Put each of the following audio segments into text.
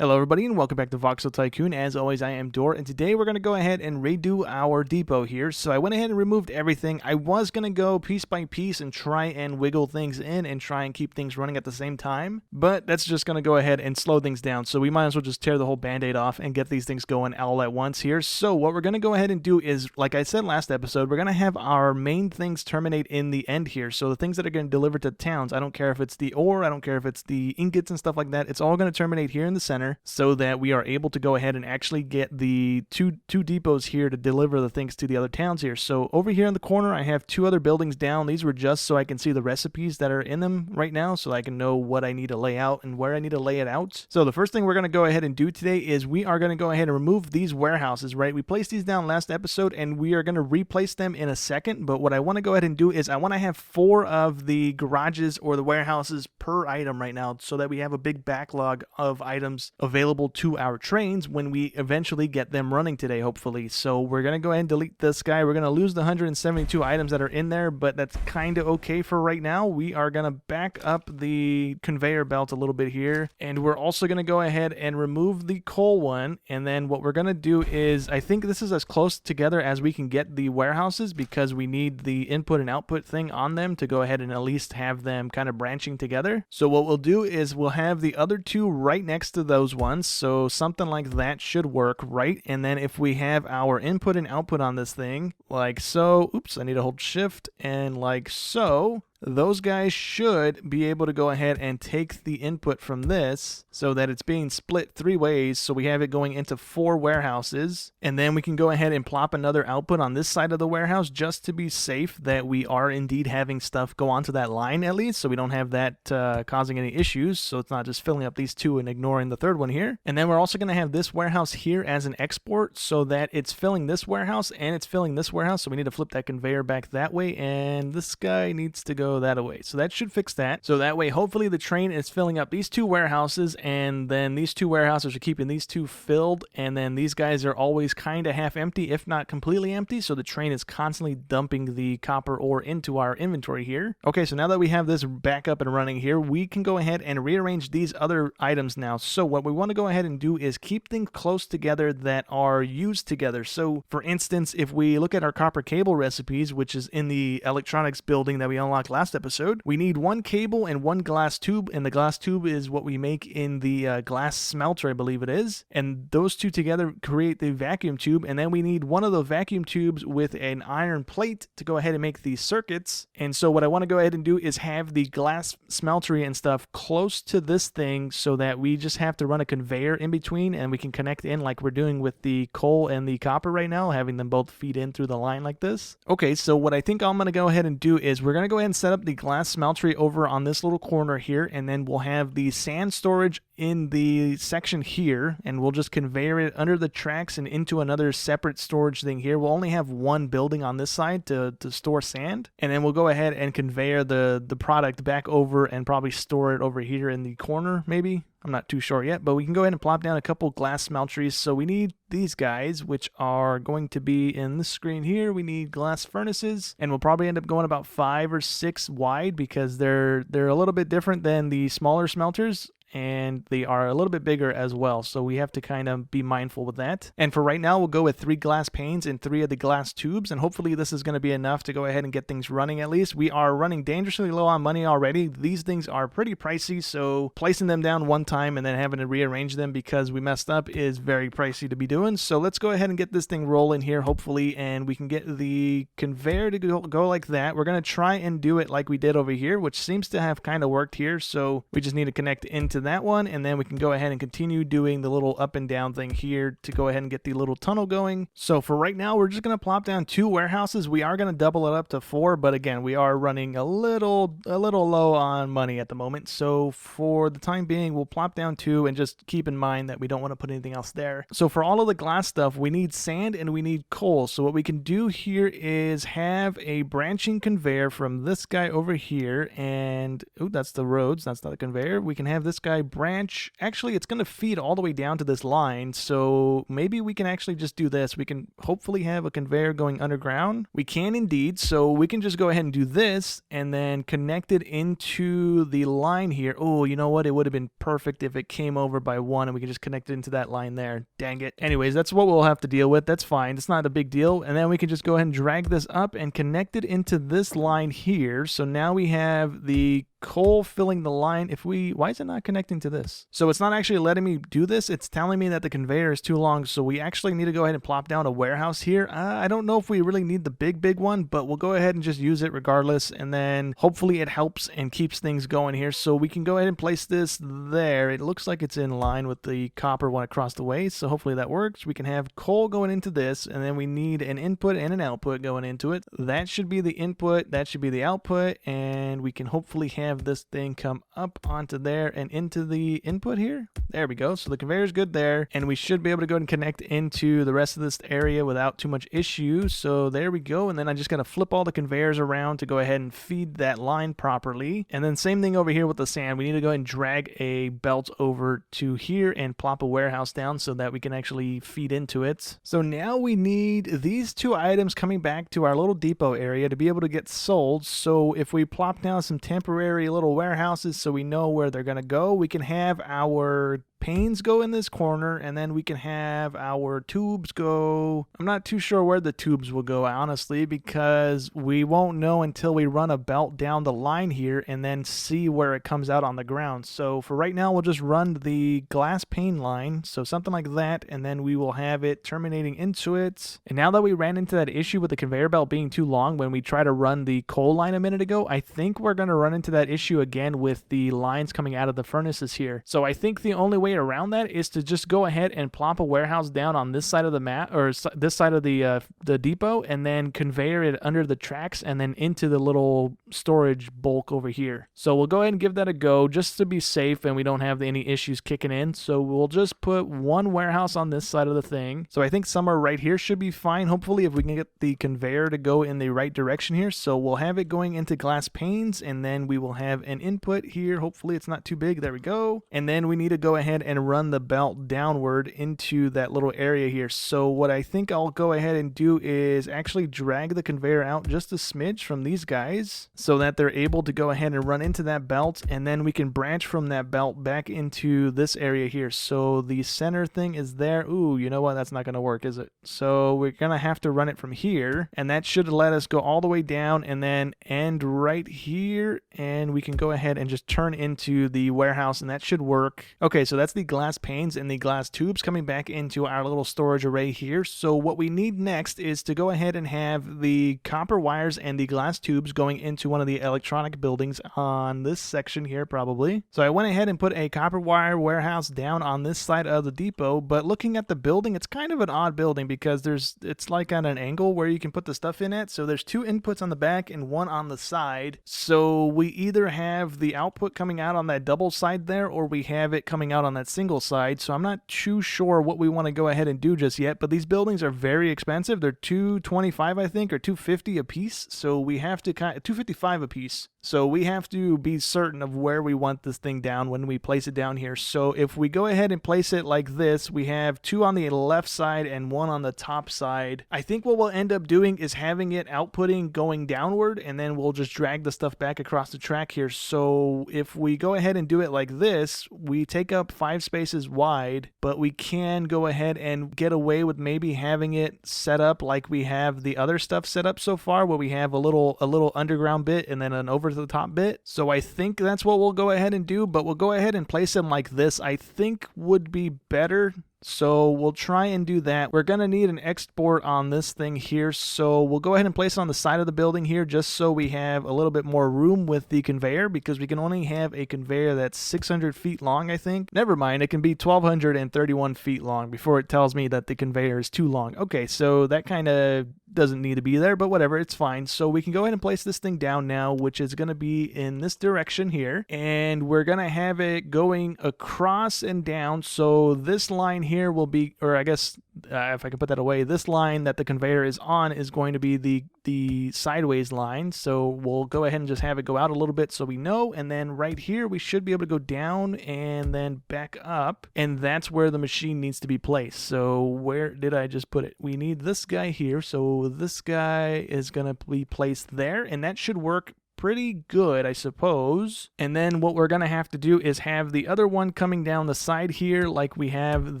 Hello everybody and welcome back to Voxel Tycoon. As always, I am Dor, and today we're going to go ahead and redo our depot here. So I went ahead and removed everything. I was going to go piece by piece and try and wiggle things in and try and keep things running at the same time, but that's just going to go ahead and slow things down. So we might as well just tear the whole band-aid off and get these things going all at once here. So what we're going to go ahead and do is, like I said last episode, we're going to have our main things terminate in the end here. So the things that are going to deliver to towns, I don't care if it's the ore, I don't care if it's the ingots and stuff like that, it's all going to terminate here in the center, so that we are able to go ahead and actually get the two depots here to deliver the things to the other towns here. So over here in the corner, I have two other buildings down. These were just so I can see the recipes that are in them right now, so I can know what I need to lay out and where I need to lay it out. So the first thing we're going to go ahead and do today is we are going to go ahead and remove these warehouses, right? We placed these down last episode, and we are going to replace them in a second, but what I want to go ahead and do is I want to have 4 of the garages or the warehouses per item right now, so that we have a big backlog of items available to our trains when we eventually get them running today, hopefully. So we're going to go ahead and delete this guy. We're going to lose the 172 items that are in there, but that's kind of okay for right now. We are going to back up the conveyor belt a little bit here, and we're also going to go ahead and remove the coal one. And then what we're going to do is, I think this is as close together as we can get the warehouses, because we need the input and output thing on them to go ahead and at least have them kind of branching together. So what we'll do is we'll have the other two right next to those ones. So something like that should work, right? And then if we have our input and output on this thing, like so, oops, I need to hold shift, and like so, those guys should be able to go ahead and take the input from this so that it's being split 3 ways. So we have it going into 4 warehouses, and then we can go ahead and plop another output on this side of the warehouse just to be safe that we are indeed having stuff go onto that line at least, so we don't have that causing any issues. So it's not just filling up these 2 and ignoring the third one here. And then we're also going to have this warehouse here as an export so that it's filling this warehouse and it's filling this warehouse. So we need to flip that conveyor back that way, and this guy needs to go that away. So that should fix that. So that way, hopefully the train is filling up these 2 warehouses, and then these 2 warehouses are keeping these 2 filled, and then these guys are always kind of half empty, if not completely empty. So the train is constantly dumping the copper ore into our inventory here. Okay, so now that we have this back up and running here, we can go ahead and rearrange these other items now. So what we want to go ahead and do is keep things close together that are used together. So for instance, if we look at our copper cable recipes, which is in the electronics building that we unlocked last episode, we need 1 cable and 1 glass tube, and the glass tube is what we make in the glass smelter, I believe it is, and those 2 together create the vacuum tube. And then we need 1 of the vacuum tubes with an iron plate to go ahead and make these circuits. And so what I want to go ahead and do is have the glass smeltery and stuff close to this thing, so that we just have to run a conveyor in between and we can connect in like we're doing with the coal and the copper right now, having them both feed in through the line like this. Okay, so what I think I'm going to go ahead and do is we're going to go ahead and set up the glass smeltery over on this little corner here, and then we'll have the sand storage in the section here, and we'll just conveyor it under the tracks and into another separate storage thing here. We'll only have 1 building on this side to store sand, and then we'll go ahead and conveyor the product back over and probably store it over here in the corner, maybe. I'm not too sure yet, but we can go ahead and plop down a couple glass smelteries. So we need these guys, which are going to be in this screen here. We need glass furnaces, and we'll probably end up going about 5 or 6 wide, because they're a little bit different than the smaller smelters, and they are a little bit bigger as well. So we have to kind of be mindful with that. And for right now, we'll go with 3 glass panes and 3 of the glass tubes, and hopefully this is going to be enough to go ahead and get things running at least. We are running dangerously low on money already. These things are pretty pricey, so placing them down one time and then having to rearrange them because we messed up is very pricey to be doing. So let's go ahead and get this thing rolling here, hopefully, and we can get the conveyor to go like that. We're going to try and do it like we did over here, which seems to have kind of worked here. So we just need to connect into that one, and then we can go ahead and continue doing the little up and down thing here to go ahead and get the little tunnel going. So for right now, we're just going to plop down 2 warehouses. We are going to double it up to 4, but again, we are running a little low on money at the moment. So for the time being, we'll plop down 2 and just keep in mind that we don't want to put anything else there. So for all of the glass stuff, we need sand and we need coal. So what we can do here is have a branching conveyor from this guy over here, and oh, that's the roads, that's not a conveyor. We can have this guy I branch, actually it's going to feed all the way down to this line, so maybe we can actually just do this. We can hopefully have a conveyor going underground. We can indeed, so we can just go ahead and do this and then connect it into the line here. Oh, you know what? It would have been perfect if it came over by one and we can just connect it into that line there. Dang it. Anyways, that's what we'll have to deal with. That's fine. It's not a big deal. And then we can just go ahead and drag this up and connect it into this line here. So now we have the coal filling the line. Why is it not connecting to this? So it's not actually letting me do this. It's telling me that the conveyor is too long. So we actually need to go ahead and plop down a warehouse here. I don't know if we really need the big one, but we'll go ahead and just use it regardless. And then hopefully it helps and keeps things going here. So we can go ahead and place this there. It looks like it's in line with the copper one across the way. So hopefully that works. We can have coal going into this, and then we need an input and an output going into it. That should be the input. That should be the output. And we can hopefully have this thing come up onto there and into the input here. There we go. So the conveyor is good there, and we should be able to go and connect into the rest of this area without too much issue. So there we go. And then I just got to flip all the conveyors around to go ahead and feed that line properly. And then same thing over here with the sand. We need to go ahead and drag a belt over to here and plop a warehouse down so that we can actually feed into it. So now we need these two items coming back to our little depot area to be able to get sold. So if we plop down some temporary little warehouses so we know where they're going to go, we can have our panes go in this corner, and then we can have our tubes go. I'm not too sure where the tubes will go, honestly, because we won't know until we run a belt down the line here and then see where it comes out on the ground. So for right now, we'll just run the glass pane line, so something like that, and then we will have it terminating into it. And now that we ran into that issue with the conveyor belt being too long when we try to run the coal line a minute ago, I think we're going to run into that issue again with the lines coming out of the furnaces here. So I think the only way around that is to just go ahead and plop a warehouse down on this side of the mat, or this side of the depot, and then conveyor it under the tracks and then into the little storage bulk over here. So we'll go ahead and give that a go just to be safe and we don't have any issues kicking in. So we'll just put one warehouse on this side of the thing. So I think somewhere right here should be fine, hopefully, if we can get the conveyor to go in the right direction here. So we'll have it going into glass panes, and then we will have an input here. Hopefully it's not too big. There we go. And then we need to go ahead and run the belt downward into that little area here. So what I think I'll go ahead and do is actually drag the conveyor out just a smidge from these guys so that they're able to go ahead and run into that belt, and then we can branch from that belt back into this area here. So the center thing is there. Ooh, you know what? That's not going to work, is it? So we're going to have to run it from here, and that should let us go all the way down and then end right here, and we can go ahead and just turn into the warehouse, and that should work. Okay, so that's the glass panes and the glass tubes coming back into our little storage array here. So what we need next is to go ahead and have the copper wires and the glass tubes going into one of the electronic buildings on this section here probably. So I went ahead and put a copper wire warehouse down on this side of the depot, but looking at the building, it's kind of an odd building because it's like on an angle where you can put the stuff in it. So there's two inputs on the back and one on the side. So we either have the output coming out on that double side there, or we have it coming out on that single side. So I'm not too sure what we want to go ahead and do just yet, but these buildings are very expensive. They're $225, I think, or $250 a piece. So we have to $255 a piece. So we have to be certain of where we want this thing down when we place it down here. So if we go ahead and place it like this, we have two on the left side and one on the top side. I think what we'll end up doing is having it outputting going downward, and then we'll just drag the stuff back across the track here. So if we go ahead and do it like this, we take up 5 spaces wide, but we can go ahead and get away with maybe having it set up like we have the other stuff set up so far, where we have a little underground bit and then an over the top bit. So I think that's what we'll go ahead and do, but we'll go ahead and place them like this. I think would be better. So we'll try and do that. We're going to need an export on this thing here. So we'll go ahead and place it on the side of the building here just so we have a little bit more room with the conveyor, because we can only have a conveyor that's 600 feet long, I think. Never mind, it can be 1,231 feet long before it tells me that the conveyor is too long. Okay, so that kind of doesn't need to be there, but whatever, it's fine. So we can go ahead and place this thing down now, which is going to be in this direction here. And we're going to have it going across and down. So this line here here will be, or I guess if I can put that away, this line that the conveyor is on is going to be the sideways line. So we'll go ahead and just have it go out a little bit so we know. And then right here, we should be able to go down and then back up. And that's where the machine needs to be placed. So where did I just put it? We need this guy here. So this guy is going to be placed there, and that should work pretty good, I suppose. And then what we're going to have to do is have the other one coming down the side here, like we have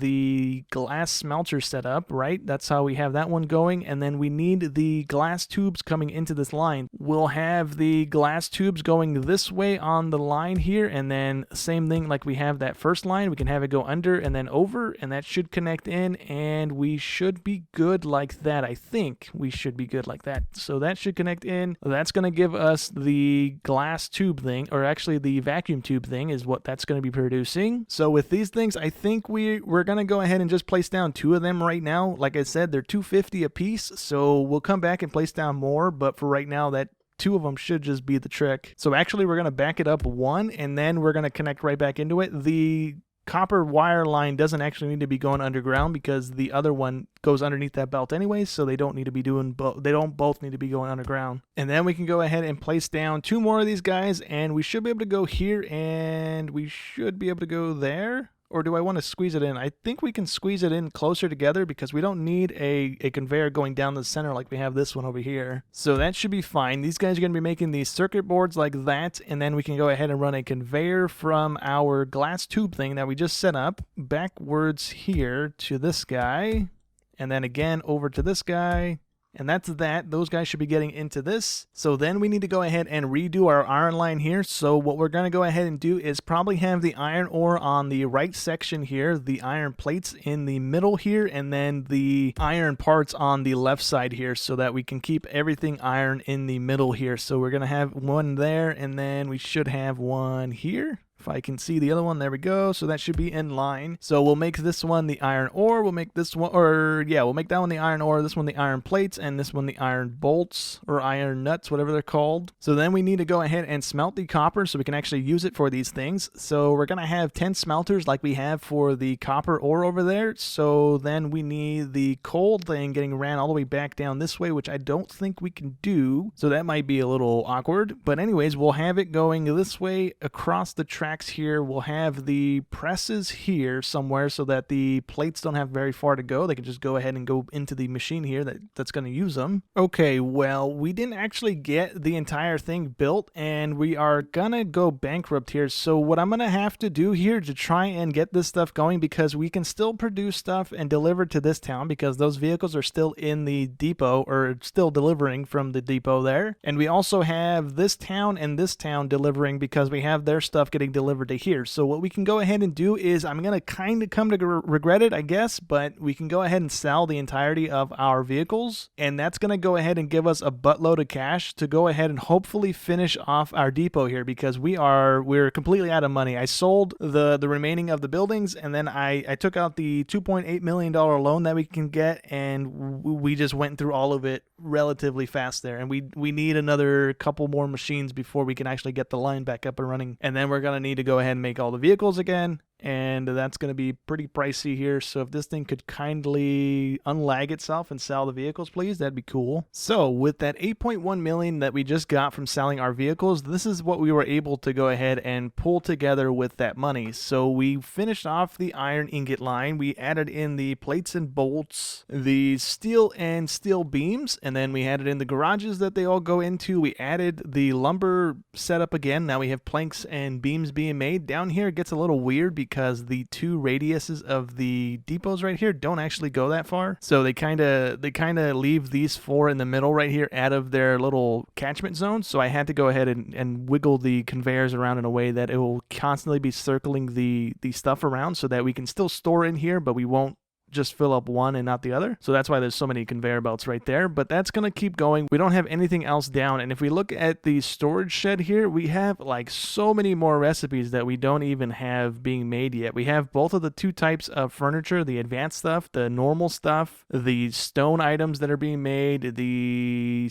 the glass smelter set up, right? That's how we have that one going. And then we need the glass tubes coming into this line. We'll have the glass tubes going this way on the line here, and then same thing like we have that first line. We can have it go under and then over, and that should connect in, and we should be good like that. I think we should be good like that. So that should connect in. That's going to give us the glass tube thing, or actually the vacuum tube thing is what that's going to be producing. So with these things, I think we're going to go ahead and just place down 2 of them right now. Like I said, they're $250 a piece, so we'll come back and place down more, but for right now, that 2 of them should just be the trick. So actually, we're going to back it up 1, and then we're going to connect right back into it. The copper wire line doesn't actually need to be going underground because the other one goes underneath that belt anyways, so they don't need to be doing both. They don't both need to be going underground. And then we can go ahead and place down 2 more of these guys, and we should be able to go here, and we should be able to go there. Or do I want to squeeze it in? I think we can squeeze it in closer together because we don't need a conveyor going down the center like we have this one over here. So that should be fine. These guys are going to be making these circuit boards like that, and then we can go ahead and run a conveyor from our glass tube thing that we just set up backwards here to this guy, and then again over to this guy. And that's that. Those guys should be getting into this. So then we need to go ahead and redo our iron line here. So what we're going to go ahead and do is probably have the iron ore on the right section here, the iron plates in the middle here, and then the iron parts on the left side here so that we can keep everything iron in the middle here. So we're going to have one there, and then we should have one here. If I can see the other one, there we go. So that should be in line. So we'll make this one the iron ore. We'll make this one, we'll make that one the iron ore, this one the iron plates, and this one the iron bolts or iron nuts, whatever they're called. So then we need to go ahead and smelt the copper so we can actually use it for these things. So we're going to have 10 smelters like we have for the copper ore over there. So then we need the coal thing getting ran all the way back down this way, which I don't think we can do. So that might be a little awkward. But anyways, we'll have it going this way across the track here. We'll have the presses here somewhere so that the plates don't have very far to go. They can just go ahead and go into the machine here that's going to use them. Okay, well, we didn't actually get the entire thing built, and we are gonna go bankrupt here. So what I'm gonna have to do here to try and get this stuff going, because we can still produce stuff and deliver to this town because those vehicles are still in the depot, or still delivering from the depot there. And we also have this town and this town delivering because we have their stuff getting delivered to here. So what we can go ahead and do is, I'm going to kind of come to regret it, I guess, but we can go ahead and sell the entirety of our vehicles, and that's going to go ahead and give us a buttload of cash to go ahead and hopefully finish off our depot here, because we're completely out of money. I sold the remaining of the buildings, and then I took out the $2.8 million loan that we can get, and we just went through all of it relatively fast there, and we need another couple more machines before we can actually get the line back up and running, and then we're going to need to go ahead and make all the vehicles again, and that's going to be pretty pricey here. So if this thing could kindly unlag itself and sell the vehicles, please, that'd be cool. So with that 8.1 million that we just got from selling our vehicles, this is what we were able to go ahead and pull together with that money. So we finished off the iron ingot line, we added in the plates and bolts, the steel and steel beams, and then we added in the garages that they all go into. We added the lumber setup again. Now we have planks and beams being made. Down here it gets a little weird because the 2 radiuses of the depots right here don't actually go that far. So they kind of leave these 4 in the middle right here out of their little catchment zone. So I had to go ahead and wiggle the conveyors around in a way that it will constantly be circling the stuff around so that we can still store in here, but we won't just fill up one and not the other. So that's why there's so many conveyor belts right there, but that's going to keep going. We don't have anything else down. And if we look at the storage shed here, we have like so many more recipes that we don't even have being made yet. We have both of the 2 types of furniture, the advanced stuff, the normal stuff, the stone items that are being made, the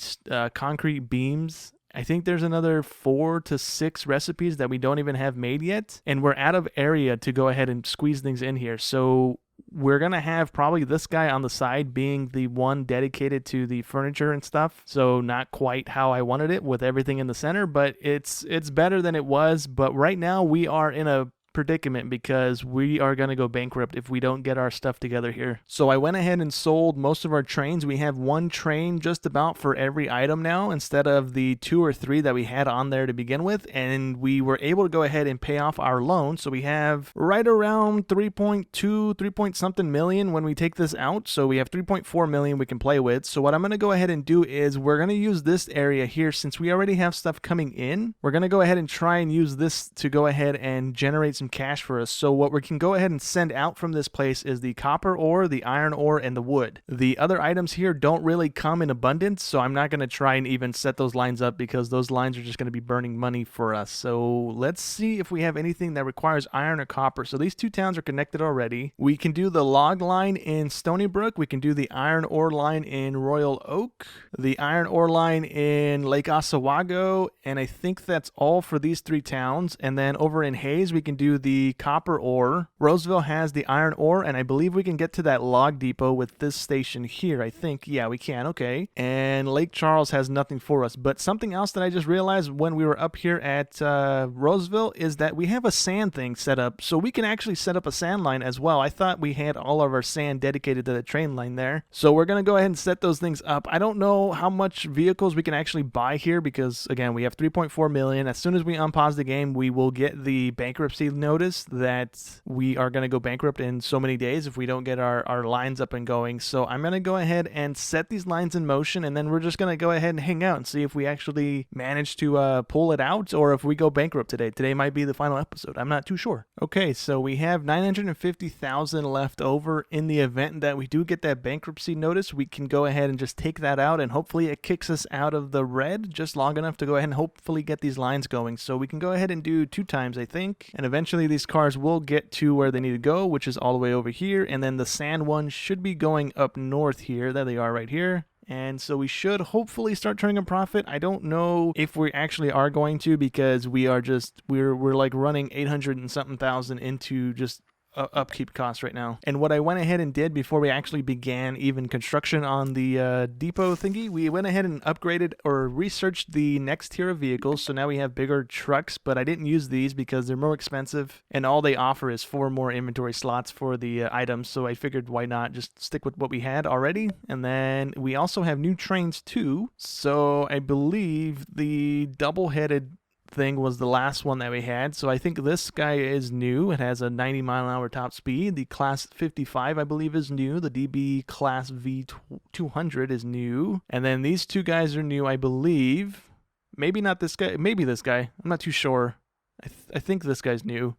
concrete beams. I think there's another 4 to 6 recipes that we don't even have made yet, and we're out of area to go ahead and squeeze things in here. So we're going to have probably this guy on the side being the one dedicated to the furniture and stuff. So not quite how I wanted it with everything in the center, but it's better than it was. But right now we are in a predicament because we are going to go bankrupt if we don't get our stuff together here. So I went ahead and sold most of our trains. We have one train just about for every item now instead of the 2 or 3 that we had on there to begin with, and we were able to go ahead and pay off our loan. So we have right around 3.2, 3 point something million when we take this out. So we have 3.4 million we can play with. So what I'm going to go ahead and do is we're going to use this area here since we already have stuff coming in. We're going to go ahead and try and use this to go ahead and generate some cash for us. So what we can go ahead and send out from this place is the copper ore, the iron ore, and the wood. The other items here don't really come in abundance, so I'm not going to try and even set those lines up because those lines are just going to be burning money for us. So let's see if we have anything that requires iron or copper. So these 2 towns are connected already. We can do the log line in Stony Brook. We can do the iron ore line in Royal Oak, the iron ore line in Lake Oswego, and I think that's all for these 3 towns. And then over in Hayes, we can do the copper ore. Roseville has the iron ore, and I believe we can get to that log depot with this station here. I think, yeah, we can. Okay. And Lake Charles has nothing for us. But something else that I just realized when we were up here at Roseville is that we have a sand thing set up, so we can actually set up a sand line as well. I thought we had all of our sand dedicated to the train line there. So we're going to go ahead and set those things up. I don't know how much vehicles we can actually buy here because, again, we have 3.4 million. As soon as we unpause the game, we will get the bankruptcy notice that we are going to go bankrupt in so many days if we don't get our lines up and going. So I'm going to go ahead and set these lines in motion, and then we're just going to go ahead and hang out and see if we actually manage to pull it out or if we go bankrupt today. Today might be the final episode. I'm not too sure. Okay, so we have 950,000 left over. In the event that we do get that bankruptcy notice, we can go ahead and just take that out, and hopefully it kicks us out of the red just long enough to go ahead and hopefully get these lines going. So we can go ahead and do 2 times, I think, and eventually these cars will get to where they need to go, which is all the way over here, and then the sand one should be going up north here. There they are right here. And so we should hopefully start turning a profit. I don't know if we actually are going to because we're like running 800 and something thousand into just upkeep costs right now. And what I went ahead and did before we actually began even construction on the depot thingy, we went ahead and upgraded or researched the next tier of vehicles. So now we have bigger trucks, but I didn't use these because they're more expensive and all they offer is 4 more inventory slots for the items. So I figured why not just stick with what we had already. And then we also have new trains too. So I believe the double-headed thing was the last one that we had. So I think this guy is new. It has a 90-mile-an-hour top speed. The Class 55, I believe, is new. The DB Class V200 is new. And then these 2 guys are new, I believe. Maybe not this guy. Maybe this guy. I'm not too sure. I think this guy's new.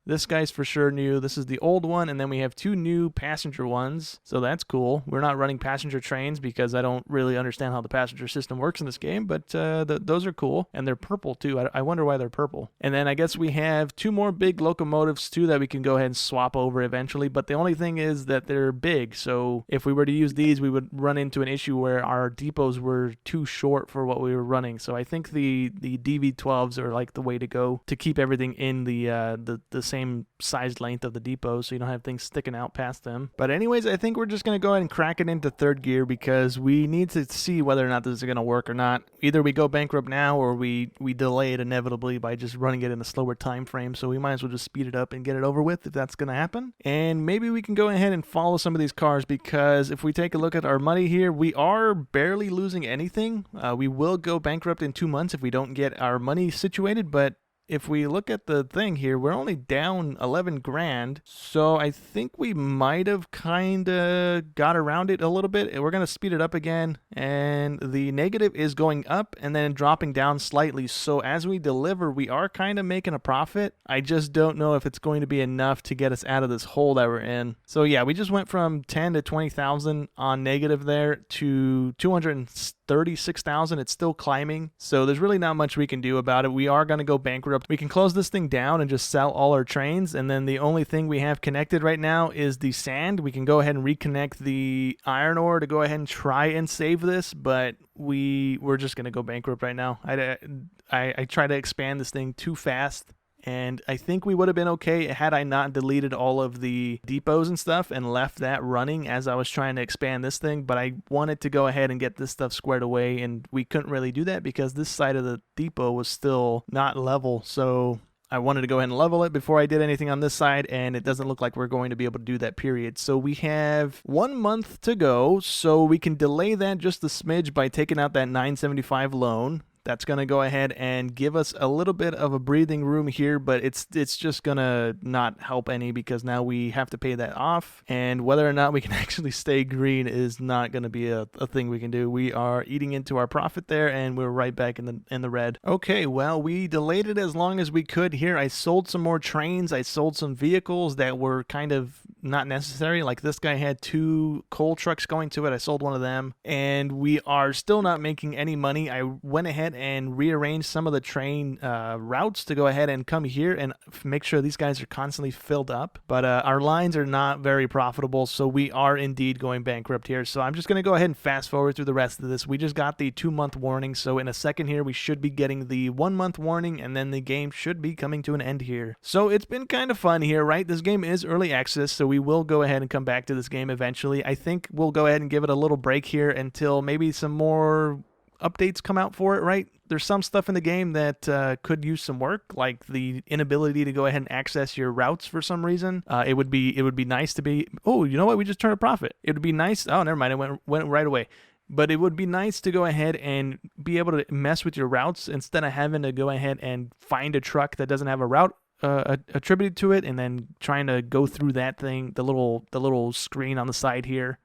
This guy's for sure new. This is the old one, and then we have 2 new passenger ones, so that's cool. We're not running passenger trains because I don't really understand how the passenger system works in this game, but those are cool, and they're purple too. I wonder why they're purple. And then I guess we have 2 more big locomotives too that we can go ahead and swap over eventually, but the only thing is that they're big, so if we were to use these, we would run into an issue where our depots were too short for what we were running. So I think the DV12s are like the way to go to keep everything in the same sized length of the depot so you don't have things sticking out past them. But anyways, I think we're just going to go ahead and crack it into 3rd gear because we need to see whether or not this is going to work or not. Either we go bankrupt now or we delay it inevitably by just running it in a slower time frame, so we might as well just speed it up and get it over with if that's going to happen. And maybe we can go ahead and follow some of these cars because if we take a look at our money here, we are barely losing anything. We will go bankrupt in 2 months if we don't get our money situated, but if we look at the thing here, we're only down 11 grand. So I think we might have kind of got around it a little bit. We're going to speed it up again. And the negative is going up and then dropping down slightly. So as we deliver, we are kind of making a profit. I just don't know if it's going to be enough to get us out of this hole that we're in. So yeah, we just went from 10 to 20,000 on negative there to 236,000. It's still climbing. So there's really not much we can do about it. We are going to go bankrupt. We can close this thing down and just sell all our trains. And then the only thing we have connected right now is the sand. We can go ahead and reconnect the iron ore to go ahead and try and save this, but we're just going to go bankrupt right now. I try to expand this thing too fast. And I think we would have been okay had I not deleted all of the depots and stuff and left that running as I was trying to expand this thing. But I wanted to go ahead and get this stuff squared away, and we couldn't really do that because this side of the depot was still not level. So I wanted to go ahead and level it before I did anything on this side, and it doesn't look like we're going to be able to do that, period. So we have 1 month to go, so we can delay that just a smidge by taking out that $975 loan. That's going to go ahead and give us a little bit of a breathing room here, but it's just going to not help any because now we have to pay that off. And whether or not we can actually stay green is not going to be a thing we can do. We are eating into our profit there, and we're right back in the red. Okay, well, we delayed it as long as we could here. I sold some more trains. I sold some vehicles that were kind of not necessary. Like this guy had 2 coal trucks going to it. I sold one of them, and we are still not making any money. I went ahead and rearrange some of the train routes to go ahead and come here and make sure these guys are constantly filled up. But our lines are not very profitable, so we are indeed going bankrupt here. So I'm just going to go ahead and fast forward through the rest of this. We just got the 2-month warning, so in a second here we should be getting the 1-month warning, and then the game should be coming to an end here. So it's been kind of fun here, right? This game is early access, so we will go ahead and come back to this game eventually. I think we'll go ahead and give it a little break here until maybe some more updates come out for it, right? There's some stuff in the game that could use some work, like the inability to go ahead and access your routes for some reason. It would be nice to be, oh, you know what? We just turned a profit. It would be nice. Oh, never mind. It went right away. But it would be nice to go ahead and be able to mess with your routes instead of having to go ahead and find a truck that doesn't have a route attributed to it, and then trying to go through that thing, the little screen on the side here,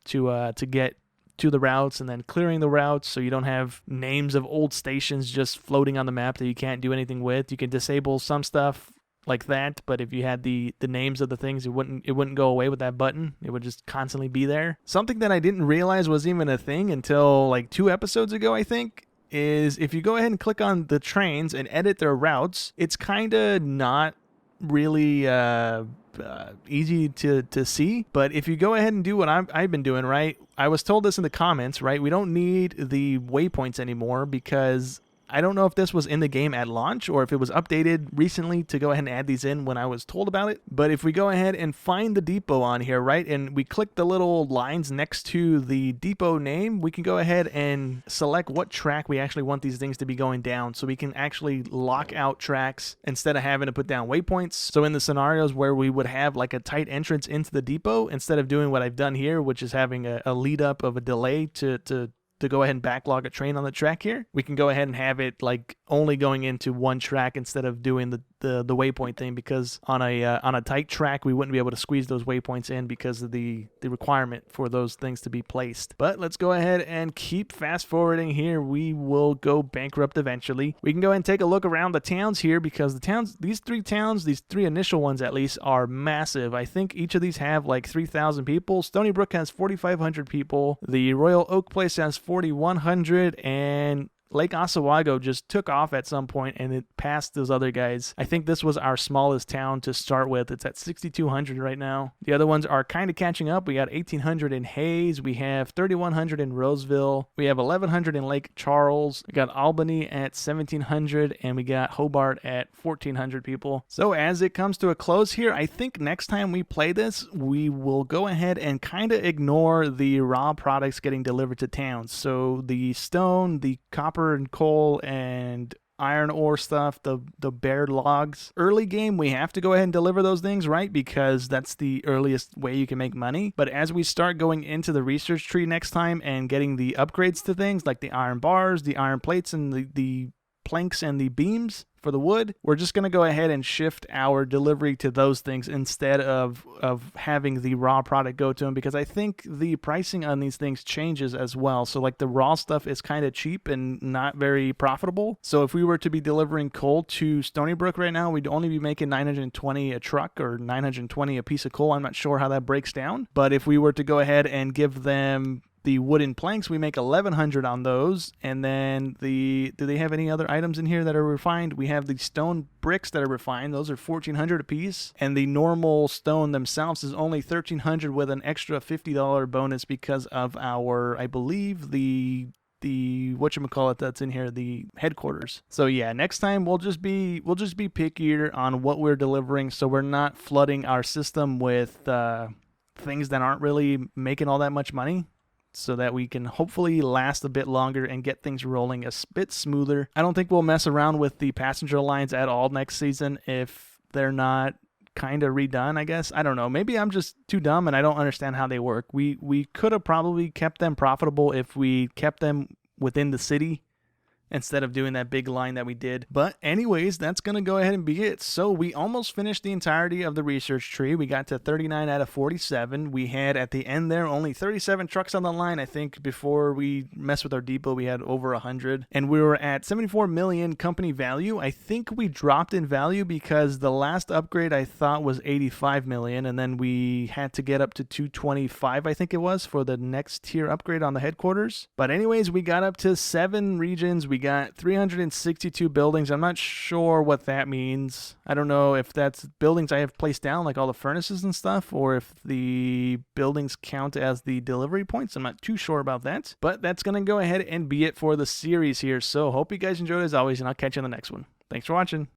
to get to the routes, and then clearing the routes so you don't have names of old stations just floating on the map that you can't do anything with. You can disable some stuff like that, but if you had the names of the things, it wouldn't go away with that button. It would just constantly be there. Something that I didn't realize was even a thing until like 2 episodes ago, I think, is if you go ahead and click on the trains and edit their routes, it's kind of not really easy to see. But if you go ahead and do what I've been doing, right? I was told this in the comments, right? We don't need the waypoints anymore because I don't know if this was in the game at launch or if it was updated recently to go ahead and add these in when I was told about it. But if we go ahead and find the depot on here, right, and we click the little lines next to the depot name, we can go ahead and select what track we actually want these things to be going down, so we can actually lock out tracks instead of having to put down waypoints. So in the scenarios where we would have like a tight entrance into the depot, instead of doing what I've done here, which is having a lead up of a delay to go ahead and backlog a train on the track here, we can go ahead and have it like only going into one track instead of doing the waypoint thing, because on a tight track we wouldn't be able to squeeze those waypoints in because of the requirement for those things to be placed. But let's go ahead and keep fast forwarding here. We will go bankrupt eventually. We can go ahead and take a look around the towns here, because these three initial ones at least, are massive. I think each of these have like 3,000 people. Stony Brook has 4,500 people. The Royal Oak Place has 4,100, and Lake Oswego just took off at some point and it passed those other guys. I think this was our smallest town to start with. It's at 6,200 right now. The other ones are kind of catching up. We got 1,800 in Hayes. We have 3,100 in Roseville. We have 1,100 in Lake Charles. We got Albany at 1,700, and we got Hobart at 1,400 people. So as it comes to a close here, I think next time we play this, we will go ahead and kind of ignore the raw products getting delivered to towns. So the stone, the copper and coal and iron ore stuff, the bared logs. Early game, we have to go ahead and deliver those things, right? Because that's the earliest way you can make money. But as we start going into the research tree next time and getting the upgrades to things like the iron bars, the iron plates, and the planks and the beams for the wood, we're just going to go ahead and shift our delivery to those things instead of having the raw product go to them, because I think the pricing on these things changes as well. So like the raw stuff is kind of cheap and not very profitable. So if we were to be delivering coal to Stony Brook right now, we'd only be making 920 a truck or 920 a piece of coal. I'm not sure how that breaks down. But if we were to go ahead and give them the wooden planks, we make 1,100 on those. And then do they have any other items in here that are refined? We have the stone bricks that are refined. Those are 1,400 a piece. And the normal stone themselves is only 1,300 with an extra $50 bonus because of our, I believe, the whatchamacallit that's in here, the headquarters. So yeah, next time we'll just be pickier on what we're delivering, so we're not flooding our system with things that aren't really making all that much money, so that we can hopefully last a bit longer and get things rolling a bit smoother. I don't think we'll mess around with the passenger lines at all next season if they're not kind of redone, I guess. I don't know. Maybe I'm just too dumb and I don't understand how they work. We could have probably kept them profitable if we kept them within the city instead of doing that big line that we did. But anyways, that's going to go ahead and be it. So we almost finished the entirety of the research tree. We got to 39 out of 47. We had at the end there only 37 trucks on the line. I think before we messed with our depot, we had over 100. And we were at 74 million company value. I think we dropped in value because the last upgrade I thought was 85 million. And then we had to get up to 225, I think it was, for the next tier upgrade on the headquarters. But anyways, we got up to 7 regions. We got 362 buildings. I'm not sure what that means. I don't know if that's buildings I have placed down, like all the furnaces and stuff, or if the buildings count as the delivery points. I'm not too sure about that. But that's going to go ahead and be it for the series here. So hope you guys enjoyed as always, and I'll catch you in the next one. Thanks for watching.